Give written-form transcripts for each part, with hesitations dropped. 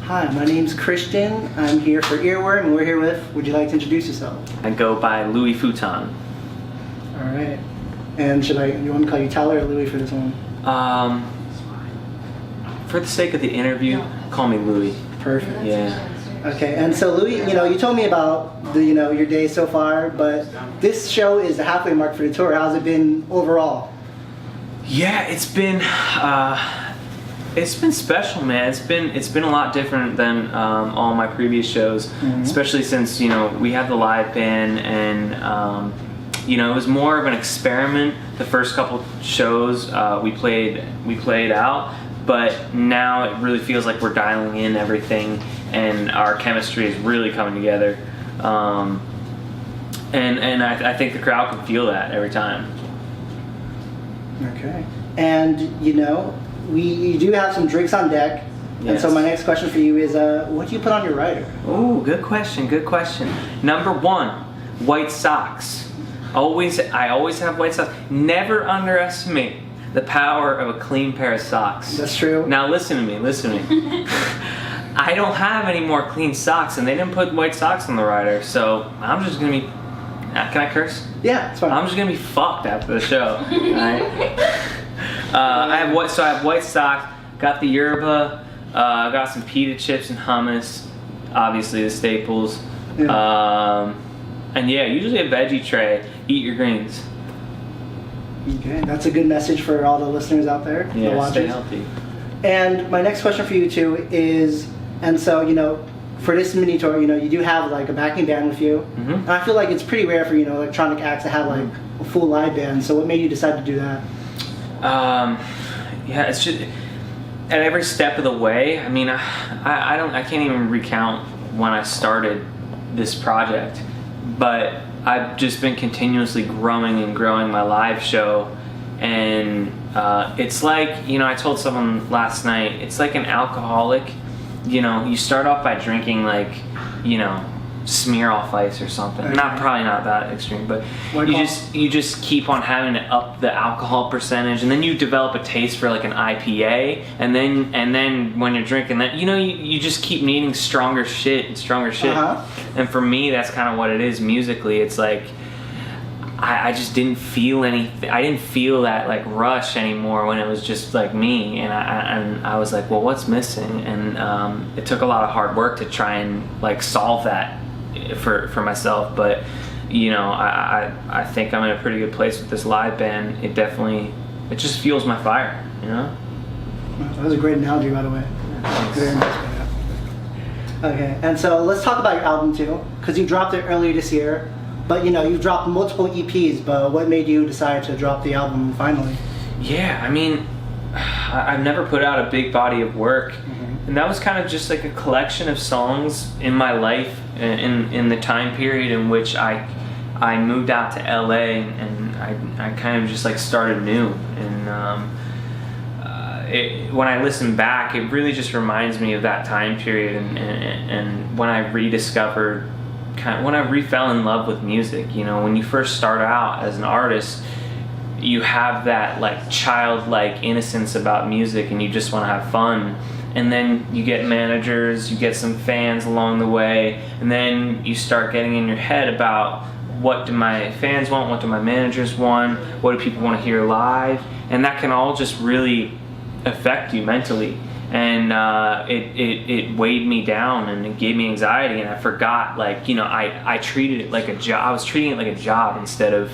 Hi, my name's Christian. I'm here for Earworm, and we're here with, would you like to introduce yourself? I go by Louis Futon. Alright. And you want me to call you Tyler or Louis for this one? For the sake of the interview, call me Louis. Perfect. Yeah. Okay, and so Louis, you told me about the, your day so far, but this show is the halfway mark for the tour. How's it been overall? Yeah, it's been special, man. It's been a lot different than all my previous shows, especially since we had the live band, and it was more of an experiment. The first couple shows we played out, but now it really feels like we're dialing in everything, and our chemistry is really coming together. And I think the crowd can feel that every time. Okay. And we do have some drinks on deck. Yes. And so my next question for you is, what do you put on your rider? Oh, good question. Number 1, white socks. I always have white socks. Never underestimate the power of a clean pair of socks. That's true. Now listen to me. I don't have any more clean socks, and they didn't put white socks on the rider, so I'm just gonna be. Can I curse? Yeah, it's fine. I'm just gonna be fucked after the show. Right? I have white socks. Got the yerba. Got some pita chips and hummus. Obviously the staples. Yeah. And yeah, usually a veggie tray. Eat your greens. Okay, that's a good message for all the listeners out there. The Yeah, watchers. stay healthy. And my next question for you too is, and so for this mini tour, you do have like a backing band with you, and I feel like it's pretty rare for electronic acts to have like a full live band. So what made you decide to do that? Yeah, it's just at every step of the way. I mean, I can't even recount when I started this project, but I've just been continuously growing my live show, and it's like, I told someone last night, it's like an alcoholic. You start off by drinking like, Smear Off Ice or something. Okay. Probably not that extreme, but you just keep on having to up the alcohol percentage, and then you develop a taste for like an IPA, and then when you're drinking that, you just keep needing stronger shit. And for me, that's kind of what it is musically. It's like I just didn't feel anything. I didn't feel that like rush anymore when it was just like me, and I was like, well, what's missing? And it took a lot of hard work to try and like solve that for myself, but I think I'm in a pretty good place with this live band. It just fuels my fire. That was a great analogy, by the way. Very nice. Okay, and so let's talk about your album too, because you dropped it earlier this year. But you've dropped multiple EPs, but what made you decide to drop the album finally? Yeah, I mean, I've never put out a big body of work, and that was kind of just like a collection of songs in my life in the time period in which I moved out to LA, and I kind of just like started new. And when I listen back, it really just reminds me of that time period, and when I rediscovered. When I refell in love with music, when you first start out as an artist, you have that like childlike innocence about music, and you just want to have fun. And then you get managers, you get some fans along the way, and then you start getting in your head about what do my fans want, what do my managers want, what do people want to hear live, and that can all just really affect you mentally. And it weighed me down, and it gave me anxiety, and I forgot, like, I treated it like a job. I was treating it like a job instead of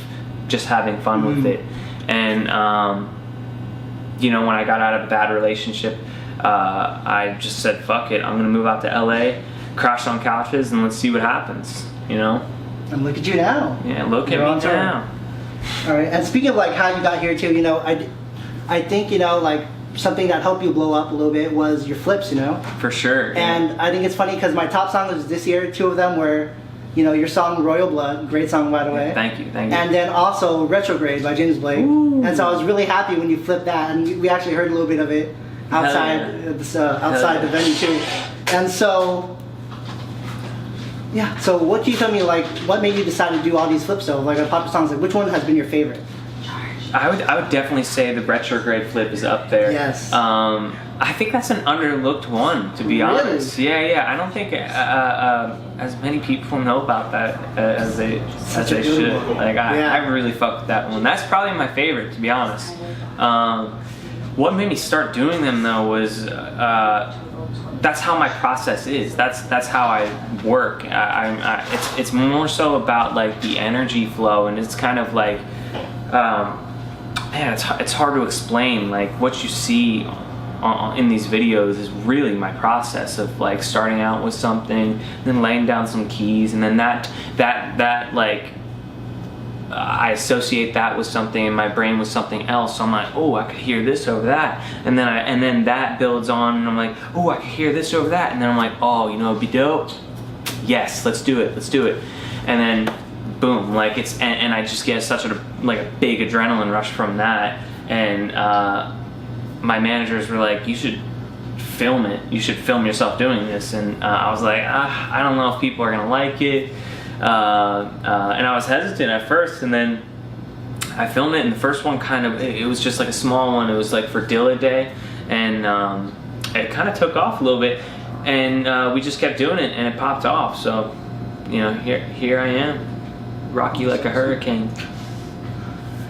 just having fun with it. And when I got out of a bad relationship, I just said, fuck it, I'm gonna move out to LA, crash on couches, and let's see what happens. And look at you now. Yeah, look at me now. All right, and speaking of like how you got here too, I think like something that helped you blow up a little bit was your flips, For sure. Yeah. And I think it's funny because my top songs this year, 2 of them were, your song Royal Blood, great song by the way. Thank you. And then also Retrograde by James Blake. Ooh. And so I was really happy when you flipped that, and we actually heard a little bit of it outside the venue too. And so, yeah. So what can you tell me, like, what made you decide to do all these flips though? Like popular songs, like which one has been your favorite? I would definitely say the Retrograde flip is up there. Yes. I think that's an underlooked one, to be honest. Yeah. I don't think as many people know about that as they should. Like I really fuck with that one. That's probably my favorite, to be honest. What made me start doing them though was that's how my process is. That's how I work. It's more so about like the energy flow, and it's kind of like man, it's hard to explain. Like what you see in these videos is really my process of like starting out with something, then laying down some keys, and then that like I associate that with something in my brain with something else. So I'm like, oh, I could hear this over that, and then that builds on, and I'm like, oh, I could hear this over that, and then I'm like, oh, you know, it'd be dope. Yes, let's do it, and then boom, like and I just get such a big adrenaline rush from that, and my managers were like, you should film it. You should film yourself doing this. And I was like, I don't know if people are gonna like it. And I was hesitant at first, and then I filmed it, and the first one it was just like a small one. It was like for Dilla Day, and it kind of took off a little bit, and we just kept doing it, and it popped off. So, you know, here I am, rock you like a hurricane.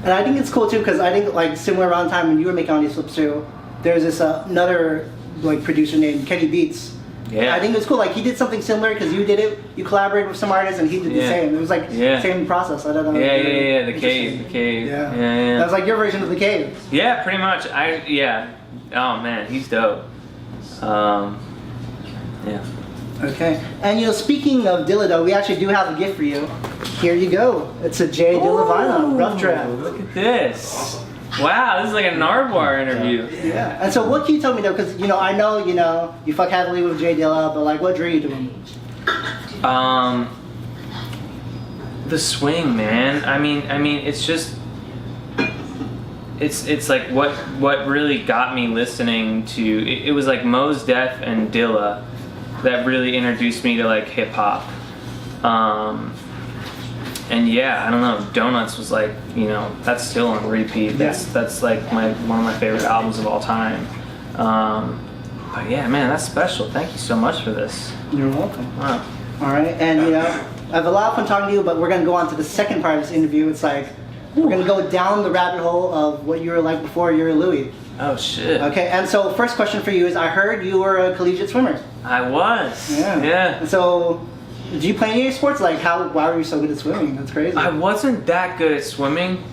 And I think it's cool too, because I think like similar around the time when you were making all these flips too, there's this another like producer named Kenny Beats. Yeah. I think it's cool. Like he did something similar because you did it. You collaborated with some artists, and he did the same. It was like same process. I don't know. Yeah. The cave. Yeah. That was like your version of the cave. Yeah, pretty much. Oh man, he's dope. Yeah. Okay. And you know, speaking of Dilla, though, we actually do have a gift for you. Here you go. It's a J Dilla vinyl, Ruff Draft. Look at this. Wow, this is like a Nardwuar interview. Yeah. And so, what can you tell me though? Because you know, I know you fuck heavily with J Dilla, but like, what drew you to him? The swing, man. I mean, it's just. It's like what really got me listening to. It was like Mos Def and Dilla that really introduced me to like hip hop. And yeah, I don't know, Donuts was like, you know, that's still on repeat. That's like one of my favorite albums of all time. But yeah, man, that's special. Thank you so much for this. You're welcome. Wow. All right, and you know, I have a lot of fun talking to you, but we're gonna go on to the second part of this interview. It's like we're gonna go down the rabbit hole of what you were like before you were Louis. Oh shit. Okay, and so first question for you is, I heard you were a collegiate swimmer. I was. Yeah. So, did you play any sports? Like, why were you so good at swimming? That's crazy. I wasn't that good at swimming,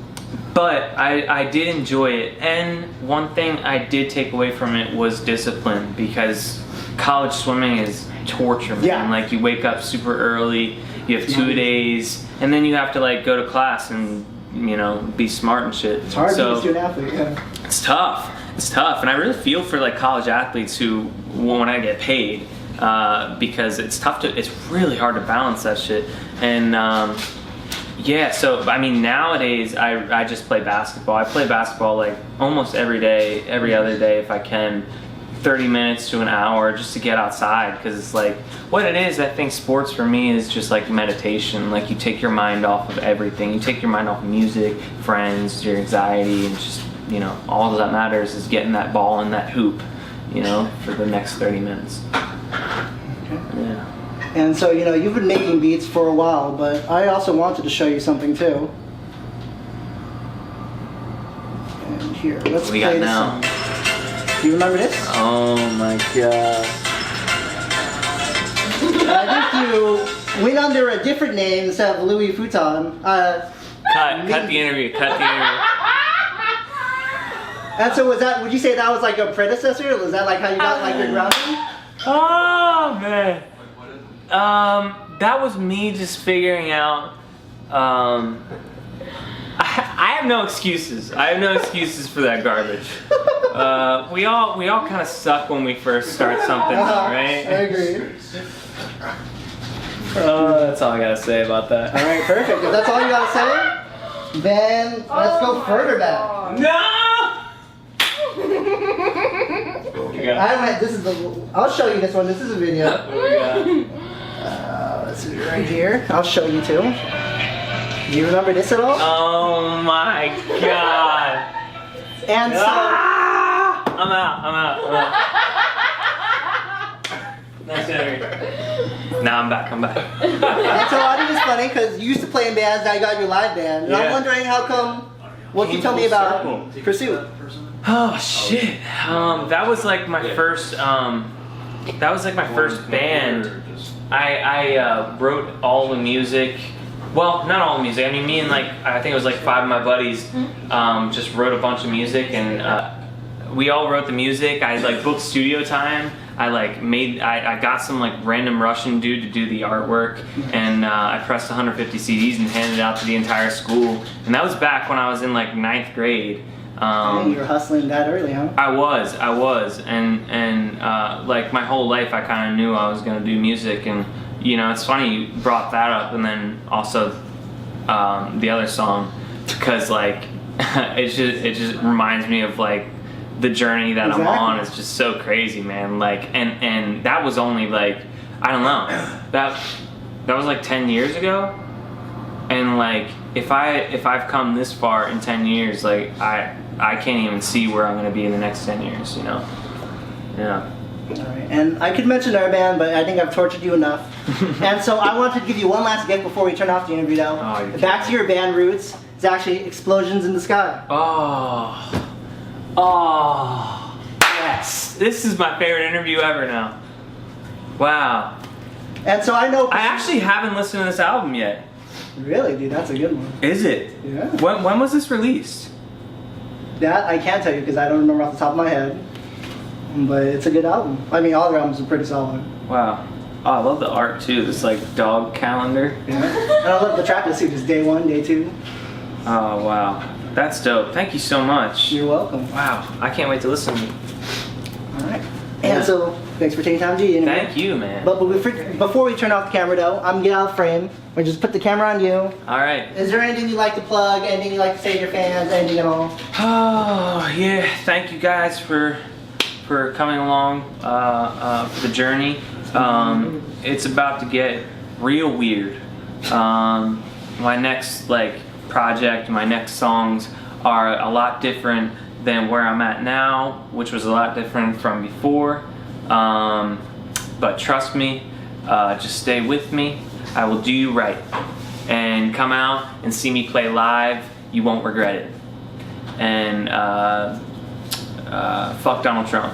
but I did enjoy it. And one thing I did take away from it was discipline, because college swimming is torture, man. Yeah. Like, you wake up super early, you have 2 days, and then you have to like go to class and, you know, be smart and shit. It's hard to be a student athlete, It's tough. It's tough, and I really feel for like college athletes who when I get paid, because it's tough to. It's really hard to balance that shit. And yeah, so I mean, nowadays I just play basketball. I play basketball like almost every day, every other day if I can. 30 minutes to an hour just to get outside, because it's like what it is. I think sports for me is just like meditation. Like you take your mind off of everything. You take your mind off of music, friends, your anxiety, and just, you know, all that matters is getting that ball in that hoop, you know, for the next 30 minutes. Okay. Yeah. And so, you know, you've been making beats for a while, but I also wanted to show you something too. And here, let's play this song. Do you remember this? Oh my god. I think you went under a different name instead of Louis Futon. Cut the interview. And so would you say that was like a predecessor? Was that like how you got like your grounding? Oh man. That was me just figuring out. I have no excuses. I have no excuses for that garbage. We all kind of suck when we first start something, right? I agree. That's all I gotta say about that. All right, perfect. If that's all you gotta say, then let's go further back. No! I'll show you this one. This is a video. Oh Let's see, right here. I'll show you too. Do you remember this at all? Oh my god. And so, I'm out. Nice interview. Now I'm back. And so I think it's funny because you used to play in bands, now you got your live band. And I'm wondering how come, what can you tell me about Pursuit? Oh shit. That was like my first band. I wrote all the music. Well, not all the music. I mean, me and like, I think it was like 5 of my buddies just wrote a bunch of music, and we all wrote the music. I like booked studio time. I got some like random Russian dude to do the artwork, and I pressed 150 CDs and handed it out to the entire school. And that was back when I was in like 9th grade. Hey, you were hustling that early, huh? I was, and like my whole life I kind of knew I was gonna do music, and you know, it's funny you brought that up, and then also the other song, because like it just reminds me of like the journey that I'm on is just so crazy, man. Like, and that was only like, I don't know, that was like 10 years ago, and like if I've come this far in 10 years, like I can't even see where I'm gonna be in the next 10 years, you know? Yeah. Alright, and I could mention our band, but I think I've tortured you enough. And so I wanted to give you one last gift before we turn off the interview though. Oh, back to your band roots, it's actually Explosions in the Sky. Oh, yes. This is my favorite interview ever now. Wow. And so I know... I actually haven't listened to this album yet. Really, dude, that's a good one. Is it? Yeah. When was this released? That I can't tell you because I don't remember off the top of my head. But it's a good album. I mean, all their albums are pretty solid. Wow. Oh, I love the art too. This like dog calendar. Yeah. And I love the track list too. Just day 1, day 2. Oh, wow. That's dope. Thank you so much. You're welcome. Wow. I can't wait to listen. Alright. And so, thanks for taking time to do the interview. Thank you, man. But before we turn off the camera though, I'm gonna get out of frame. We just put the camera on you. Alright. Is there anything you'd like to plug? Anything you'd like to say to your fans? Anything at all? Oh, yeah. Thank you guys for coming along for the journey. It's about to get real weird. My next project, my next songs are a lot different than where I'm at now, which was a lot different from before. But trust me, just stay with me. I will do you right. And come out and see me play live. You won't regret it. And fuck Donald Trump.